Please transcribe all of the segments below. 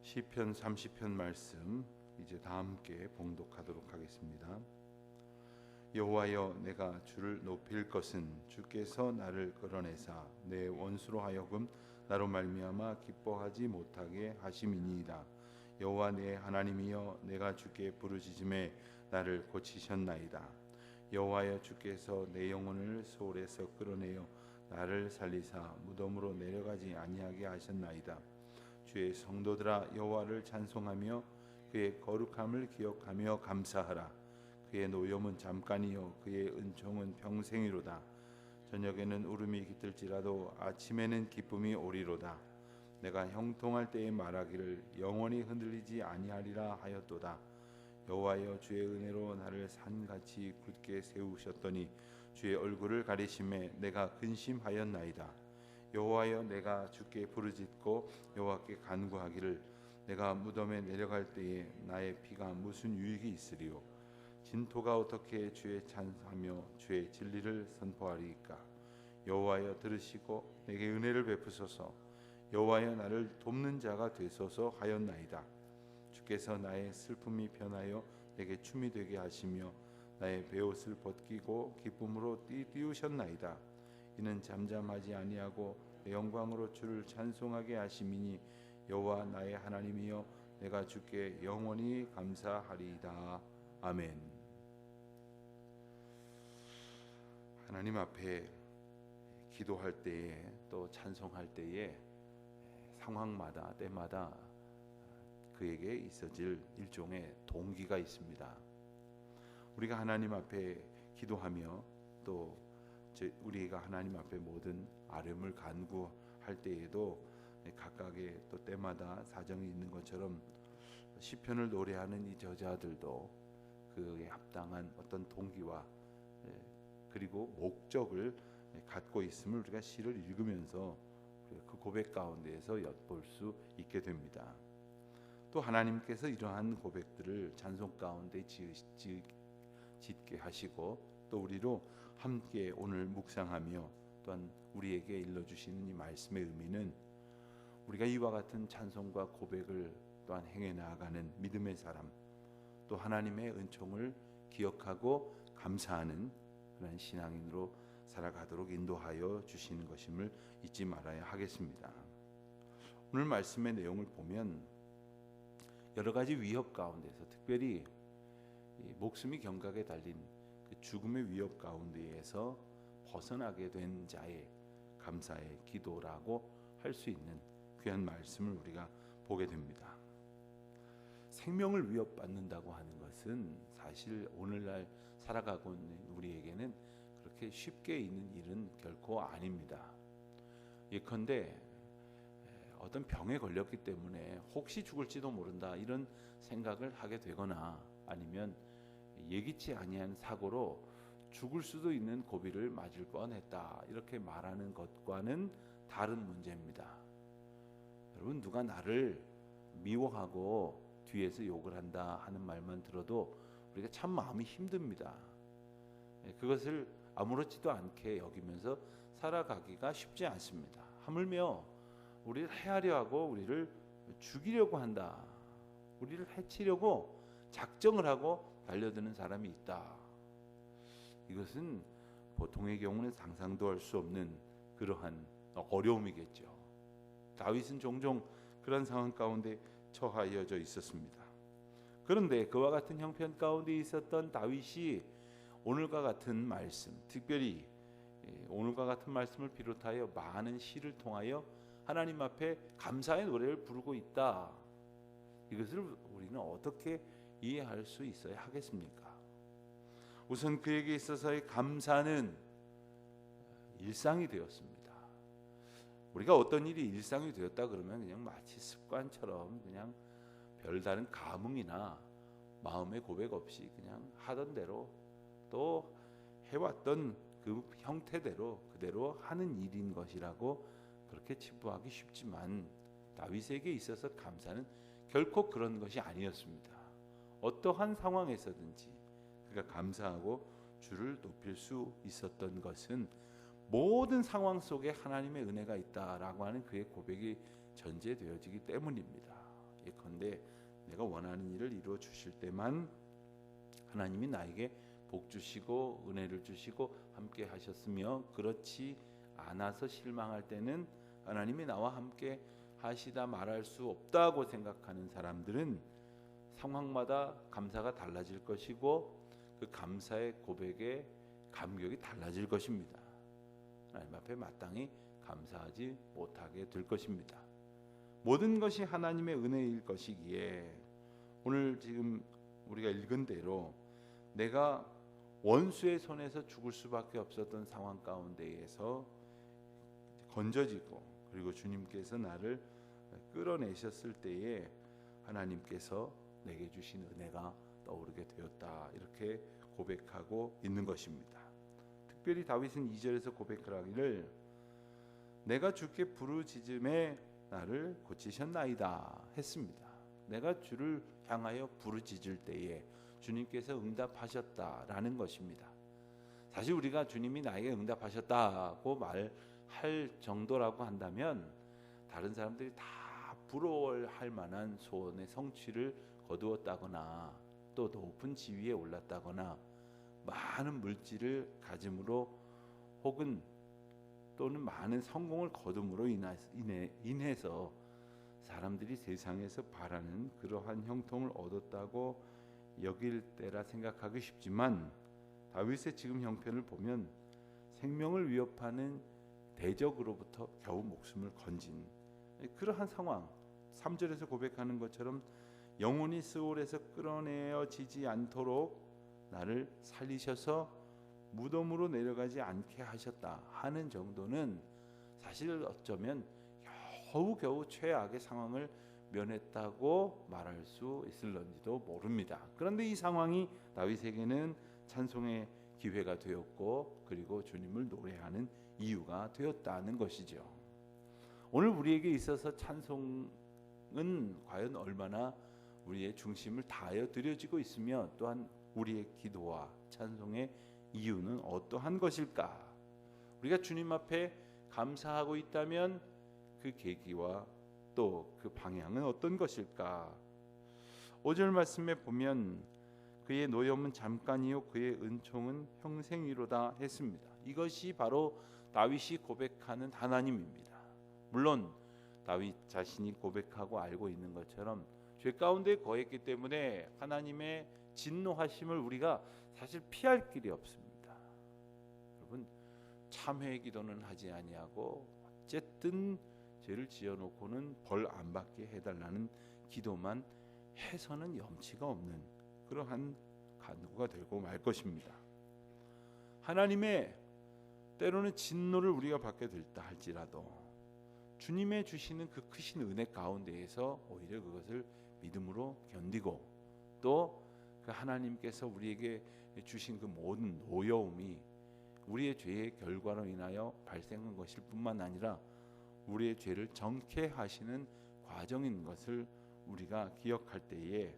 시편 30편 말씀 이제 다 함께 봉독하도록 하겠습니다. 여호와여, 내가 주를 높일 것은 주께서 나를 끌어내사 내 원수로 하여금 나로 말미암아 기뻐하지 못하게 하심이니이다. 여호와 내 하나님이여, 내가 주께 부르짖음에 나를 고치셨나이다. 여호와여, 주께서 내 영혼을 소홀에서 끌어내어 나를 살리사 무덤으로 내려가지 아니하게 하셨나이다. 주의 성도들아, 여호와를 찬송하며 그의 거룩함을 기억하며 감사하라. 그의 노염은 잠깐이요 그의 은총은 평생이로다. 저녁에는 울음이 깃들지라도 아침에는 기쁨이 오리로다. 내가 형통할 때에 말하기를 영원히 흔들리지 아니하리라 하였도다. 여호와여, 주의 은혜로 나를 산같이 굳게 세우셨더니 주의 얼굴을 가리심에 내가 근심하였나이다. 여호와여, 내가 주께 부르짖고 여호와께 간구하기를 내가 무덤에 내려갈 때에 나의 피가 무슨 유익이 있으리요. 진토가 어떻게 주의 찬송하며 주의 진리를 선포하리이까. 여호와여, 들으시고 내게 은혜를 베푸소서. 여호와여, 나를 돕는 자가 되소서 하였나이다. 주께서 나의 슬픔이 변하여 내게 춤이 되게 하시며 나의 베옷을 벗기고 기쁨으로 띠우셨나이다. 이는 잠잠하지 아니하고 내 영광으로 주를 찬송하게 하심이니 여호와 나의 하나님이여, 내가 주께 영원히 감사하리이다. 아멘. 하나님 앞에 기도할 때에 또 찬송할 때에 상황마다 때마다 그에게 있어질 일종의 동기가 있습니다. 우리가 하나님 앞에 기도하며 또 우리가 하나님 앞에 모든 아뢰물 간구할 때에도 각각의 또 때마다 사정이 있는 것처럼 시편을 노래하는 이 저자들도 그에 합당한 어떤 동기와 그리고 목적을 갖고 있음을 우리가 시를 읽으면서 그 고백 가운데에서 엿볼 수 있게 됩니다. 또 하나님께서 이러한 고백들을 찬송 가운데 짓게 하시고 또 우리로 함께 오늘 묵상하며 또한 우리에게 일러주시는 이 말씀의 의미는 우리가 이와 같은 찬송과 고백을 또한 행해 나아가는 믿음의 사람, 또 하나님의 은총을 기억하고 감사하는 그런 신앙인으로 살아가도록 인도하여 주시는 것임을 잊지 말아야 하겠습니다. 오늘 말씀의 내용을 보면 여러 가지 위협 가운데서 특별히 목숨이 경각에 달린 그 죽음의 위협 가운데에서 벗어나게 된 자의 감사의 기도라고 할 수 있는 귀한 말씀을 우리가 보게 됩니다. 생명을 위협받는다고 하는 것은 사실 오늘날 살아가고 있는 우리에게는 그렇게 쉽게 있는 일은 결코 아닙니다. 예컨대 어떤 병에 걸렸기 때문에 혹시 죽을지도 모른다 이런 생각을 하게 되거나 아니면 예기치 아니한 사고로 죽을 수도 있는 고비를 맞을 뻔했다 이렇게 말하는 것과는 다른 문제입니다. 여러분, 누가 나를 미워하고 뒤에서 욕을 한다 하는 말만 들어도 우리가 참 마음이 힘듭니다. 그것을 아무렇지도 않게 여기면서 살아가기가 쉽지 않습니다. 하물며 우리를 해하려 하고 우리를 죽이려고 한다, 우리를 해치려고 작정을 하고 달려드는 사람이 있다. 이것은 보통의 경우는 상상도 할 수 없는 그러한 어려움이겠죠. 다윗은 종종 그런 상황 가운데 처하여져 있었습니다. 그런데 그와 같은 형편 가운데 있었던 다윗이 오늘과 같은 말씀, 특별히 오늘과 같은 말씀을 비롯하여 많은 시를 통하여 하나님 앞에 감사의 노래를 부르고 있다. 이것을 우리는 어떻게 이해할 수 있어야 하겠습니까? 우선 그에게 있어서의 감사는 일상이 되었습니다. 우리가 어떤 일이 일상이 되었다 그러면 그냥 마치 습관처럼 그냥 별다른 감흥이나 마음의 고백 없이 그냥 하던 대로 또 해왔던 그 형태대로 그대로 하는 일인 것이라고 그렇게 치부하기 쉽지만 다윗에게 있어서 감사는 결코 그런 것이 아니었습니다. 어떠한 상황에서든지 그가 감사하고 주를 높일 수 있었던 것은 모든 상황 속에 하나님의 은혜가 있다라고 하는 그의 고백이 전제되어지기 때문입니다. 예컨대 내가 원하는 일을 이루어 주실 때만 하나님이 나에게 복 주시고 은혜를 주시고 함께 하셨으며, 그렇지 않아서 실망할 때는 하나님이 나와 함께 하시다 말할 수 없다고 생각하는 사람들은 상황마다 감사가 달라질 것이고 그 감사의 고백의 감격이 달라질 것입니다. 하나님 앞에 마땅히 감사하지 못하게 될 것입니다. 모든 것이 하나님의 은혜일 것이기에 오늘 지금 우리가 읽은 대로 내가 원수의 손에서 죽을 수밖에 없었던 상황 가운데에서 건져지고, 그리고 주님께서 나를 끌어내셨을 때에 하나님께서 내게 주신 은혜가 떠오르게 되었다, 이렇게 고백하고 있는 것입니다. 특별히 다윗은 2절에서 고백하기를 내가 주께 부르짖음에 나를 고치셨나이다 했습니다. 내가 주를 향하여 부르짖을 때에 주님께서 응답하셨다라는 것입니다. 사실 우리가 주님이 나에게 응답하셨다고 말할 정도라고 한다면 다른 사람들이 다 부러워할 만한 소원의 성취를 거두었다거나 또 높은 지위에 올랐다거나 많은 물질을 가짐으로 혹은 또는 많은 성공을 거둠으로 인해서 사람들이 세상에서 바라는 그러한 형통을 얻었다고 여길 때라 생각하기 쉽지만, 다윗의 지금 형편을 보면 생명을 위협하는 대적으로부터 겨우 목숨을 건진 그러한 상황, 3절에서 고백하는 것처럼 영혼이 스올에서 끌어내어지지 않도록 나를 살리셔서 무덤으로 내려가지 않게 하셨다 하는 정도는 사실 어쩌면 겨우겨우 최악의 상황을 면했다고 말할 수 있을런지도 모릅니다. 그런데 이 상황이 다윗에게는 찬송의 기회가 되었고, 그리고 주님을 노래하는 이유가 되었다는 것이죠. 오늘 우리에게 있어서 찬송은 과연 얼마나 우리의 중심을 다하여 드려지고 있으며, 또한 우리의 기도와 찬송의 이유는 어떠한 것일까? 우리가 주님 앞에 감사하고 있다면 그 계기와 또 그 방향은 어떤 것일까? 5절 말씀에 보면 그의 노염은 잠깐이요 그의 은총은 평생이로다 했습니다. 이것이 바로 다윗이 고백하는 하나님입니다. 물론 다윗 자신이 고백하고 알고 있는 것처럼 죄 가운데 거했기 때문에 하나님의 진노하심을 우리가 사실 피할 길이 없습니다. 여러분, 참회의 기도는 하지 아니하고 어쨌든 죄를 지어놓고는 벌 안 받게 해달라는 기도만 해서는 염치가 없는 그러한 간구가 되고 말 것입니다. 하나님의 때로는 진노를 우리가 받게 될다 할지라도 주님의 주시는 그 크신 은혜 가운데에서 오히려 그것을 믿음으로 견디고, 또 그 하나님께서 우리에게 주신 그 모든 노여움이 우리의 죄의 결과로 인하여 발생한 것일 뿐만 아니라 우리의 죄를 정케 하시는 과정인 것을 우리가 기억할 때에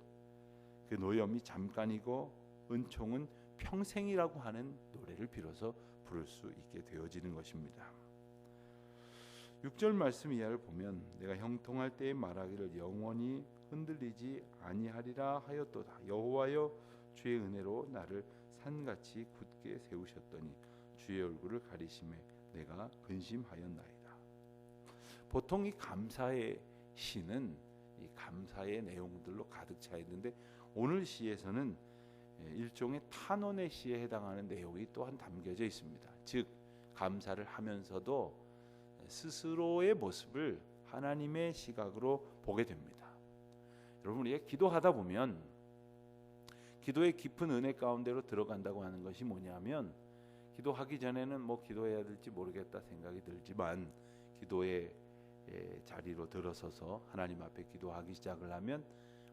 그 노염이 잠깐이고 은총은 평생이라고 하는 노래를 비로소 부를 수 있게 되어지는 것입니다. 6절 말씀 이하를 보면 내가 형통할 때에 말하기를 영원히 흔들리지 아니하리라 하였도다. 여호와여 주의 은혜로 나를 산같이 굳게 세우셨더니 주의 얼굴을 가리심에 내가 근심하였나이다. 보통 이 감사의 시는 이 감사의 내용들로 가득 차 있는데 오늘 시에서는 일종의 탄원의 시에 해당하는 내용이 또한 담겨져 있습니다. 즉 감사를 하면서도 스스로의 모습을 하나님의 시각으로 보게 됩니다. 여러분, 우리가 기도하다 보면 기도의 깊은 은혜 가운데로 들어간다고 하는 것이 뭐냐면, 기도하기 전에는 뭐 기도해야 될지 모르겠다 생각이 들지만 기도의 자리로 들어서서 하나님 앞에 기도하기 시작을 하면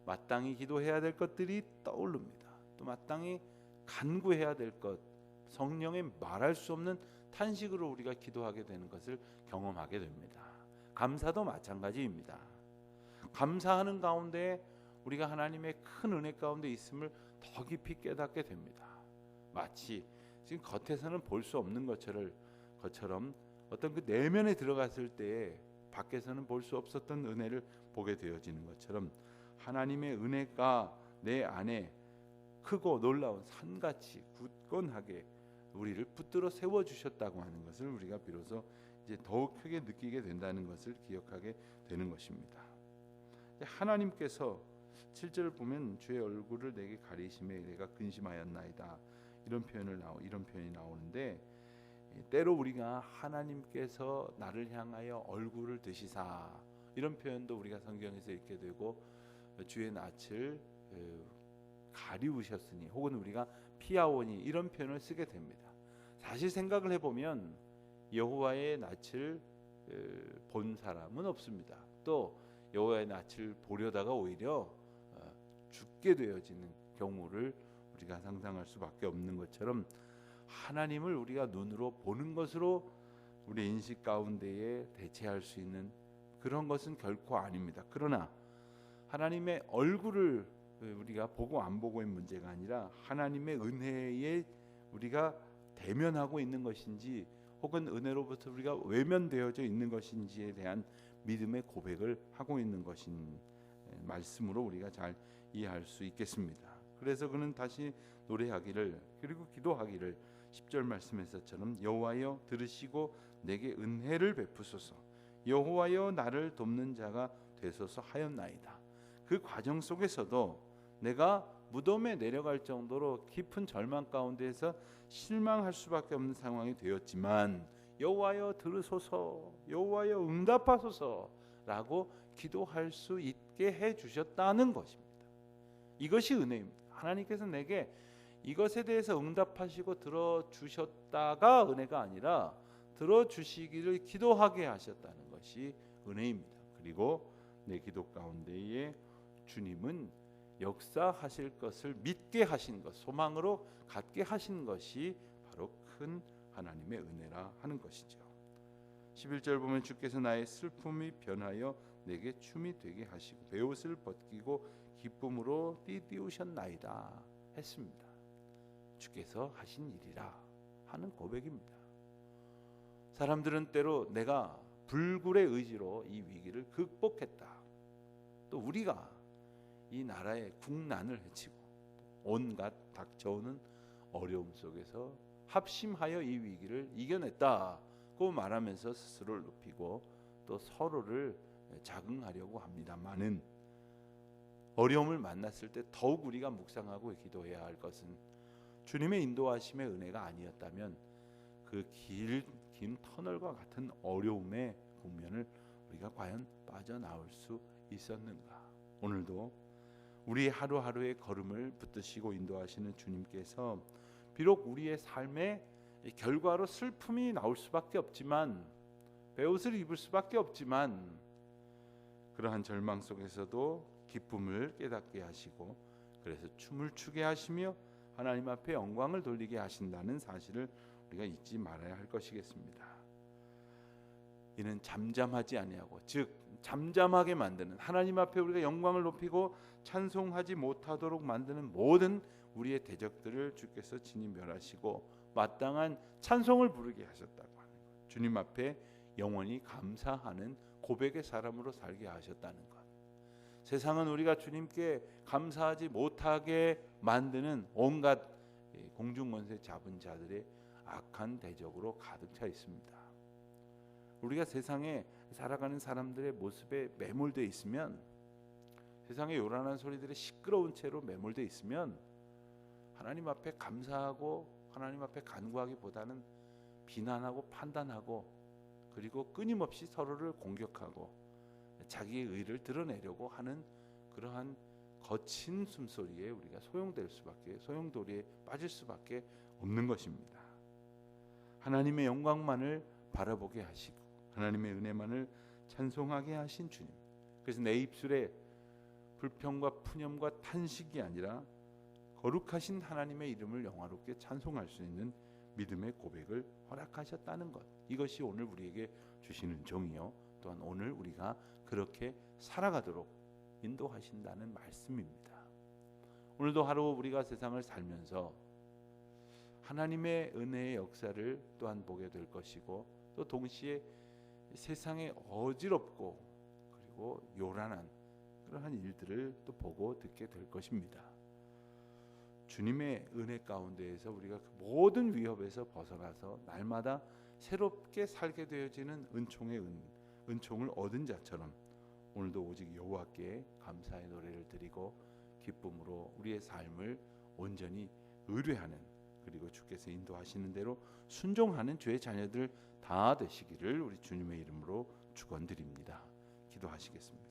마땅히 기도해야 될 것들이 떠오릅니다. 또 마땅히 간구해야 될 것, 성령의 말할 수 없는 탄식으로 우리가 기도하게 되는 것을 경험하게 됩니다. 감사도 마찬가지입니다. 감사하는 가운데 우리가 하나님의 큰 은혜 가운데 있음을 더 깊이 깨닫게 됩니다. 마치 지금 겉에서는 볼 수 없는 것처럼 어떤 그 내면에 들어갔을 때 밖에서는 볼 수 없었던 은혜를 보게 되어지는 것처럼 하나님의 은혜가 내 안에 크고 놀라운 산같이 굳건하게 우리를 붙들어 세워 주셨다고 하는 것을 우리가 비로소 이제 더욱 크게 느끼게 된다는 것을 기억하게 되는 것입니다. 하나님께서 7절 보면 주의 얼굴을 내게 가리심에 내가 근심하였나이다, 이런 표현이 나오는데, 때로 우리가 하나님께서 나를 향하여 얼굴을 드시사, 이런 표현도 우리가 성경에서 읽게 되고, 주의 낯을 가리우셨으니, 혹은 우리가 피하오니, 이런 표현을 쓰게 됩니다. 사실 생각을 해보면 여호와의 낯을 본 사람은 없습니다. 또 여호와의 낯을 보려다가 오히려 죽게 되어지는 경우를 우리가 상상할 수밖에 없는 것처럼, 하나님을 우리가 눈으로 보는 것으로 우리 인식 가운데에 대체할 수 있는 그런 것은 결코 아닙니다. 그러나 하나님의 얼굴을 우리가 보고 안 보고의 문제가 아니라 하나님의 은혜에 우리가 대면하고 있는 것인지, 혹은 은혜로부터 우리가 외면되어져 있는 것인지에 대한 믿음의 고백을 하고 있는 것인 말씀으로 우리가 잘 이해할 수 있겠습니다. 그래서 그는 다시 노래하기를, 그리고 기도하기를 10절 말씀에서처럼 여호와여 들으시고 내게 은혜를 베푸소서, 여호와여 나를 돕는 자가 되소서 하였나이다. 그 과정 속에서도 내가 무덤에 내려갈 정도로 깊은 절망 가운데에서 실망할 수밖에 없는 상황이 되었지만, 여호와여 들으소서, 여호와여 응답하소서라고 기도할 수 있게 해 주셨다는 것입니다. 이것이 은혜입니다. 하나님께서 내게 이것에 대해서 응답하시고 들어주셨다가 은혜가 아니라 들어주시기를 기도하게 하셨다는 것이 은혜입니다. 그리고 내 기도 가운데에 주님은 역사하실 것을 믿게 하신 것, 소망으로 갖게 하신 것이 바로 큰 하나님의 은혜라 하는 것이죠. 11절 보면 주께서 나의 슬픔이 변하여 내게 춤이 되게 하시고 베옷을 벗기고 기쁨으로 띠띠우셨나이다 했습니다. 주께서 하신 일이라 하는 고백입니다. 사람들은 때로 내가 불굴의 의지로 이 위기를 극복했다, 또 우리가 이 나라의 국난을 헤치고 온갖 닥쳐오는 어려움 속에서 합심하여 이 위기를 이겨냈다고 말하면서 스스로를 높이고 또 서로를 자긍하려고 합니다만은, 어려움을 만났을 때 더욱 우리가 묵상하고 기도해야 할 것은 주님의 인도하심의 은혜가 아니었다면 그 긴 터널과 같은 어려움의 국면을 우리가 과연 빠져나올 수 있었는가. 오늘도 우리 하루하루의 걸음을 붙드시고 인도하시는 주님께서 비록 우리의 삶의 결과로 슬픔이 나올 수밖에 없지만, 베옷을 입을 수밖에 없지만, 그러한 절망 속에서도 기쁨을 깨닫게 하시고 그래서 춤을 추게 하시며 하나님 앞에 영광을 돌리게 하신다는 사실을 우리가 잊지 말아야 할 것이겠습니다. 이는 잠잠하지 아니하고, 즉 잠잠하게 만드는, 하나님 앞에 우리가 영광을 높이고 찬송하지 못하도록 만드는 모든 우리의 대적들을 주께서 친히 멸하시고 마땅한 찬송을 부르게 하셨다고 하는 것, 주님 앞에 영원히 감사하는 고백의 사람으로 살게 하셨다는 것, 세상은 우리가 주님께 감사하지 못하게 만드는 온갖 공중권세 잡은 자들의 악한 대적으로 가득 차 있습니다. 우리가 세상에 살아가는 사람들의 모습에 매몰되어 있으면, 세상의 요란한 소리들에 시끄러운 채로 매몰되어 있으면 하나님 앞에 감사하고 하나님 앞에 간구하기보다는 비난하고 판단하고, 그리고 끊임없이 서로를 공격하고 자기의 의를 드러내려고 하는 그러한 거친 숨소리에 우리가 소용돌이에 빠질 수밖에 없는 것입니다. 하나님의 영광만을 바라보게 하시고 하나님의 은혜만을 찬송하게 하신 주님, 그래서 내 입술에 불평과 푸념과 탄식이 아니라 거룩하신 하나님의 이름을 영화롭게 찬송할 수 있는 믿음의 고백을 허락하셨다는 것, 이것이 오늘 우리에게 주시는 정이요, 또한 오늘 우리가 그렇게 살아가도록 인도하신다는 말씀입니다. 오늘도 하루 우리가 세상을 살면서 하나님의 은혜의 역사를 또한 보게 될 것이고, 또 동시에 세상에 어지럽고 그리고 그리고 요란한 그러한 일들을 또 보고 듣게 될 것입니다. 주님의 은혜 가운데에서 우리가 그 모든 위협에서 벗어나서 날마다 새롭게 살게 되어지는 은총을 얻은 자처럼 오늘도 오직 여호와께 감사의 노래를 드리고 기쁨으로 우리의 삶을 온전히 의뢰하는, 그리고 주께서 인도하시는 대로 순종하는 주의 자녀들 다 되시기를 우리 주님의 이름으로 축원드립니다. 기도하시겠습니다.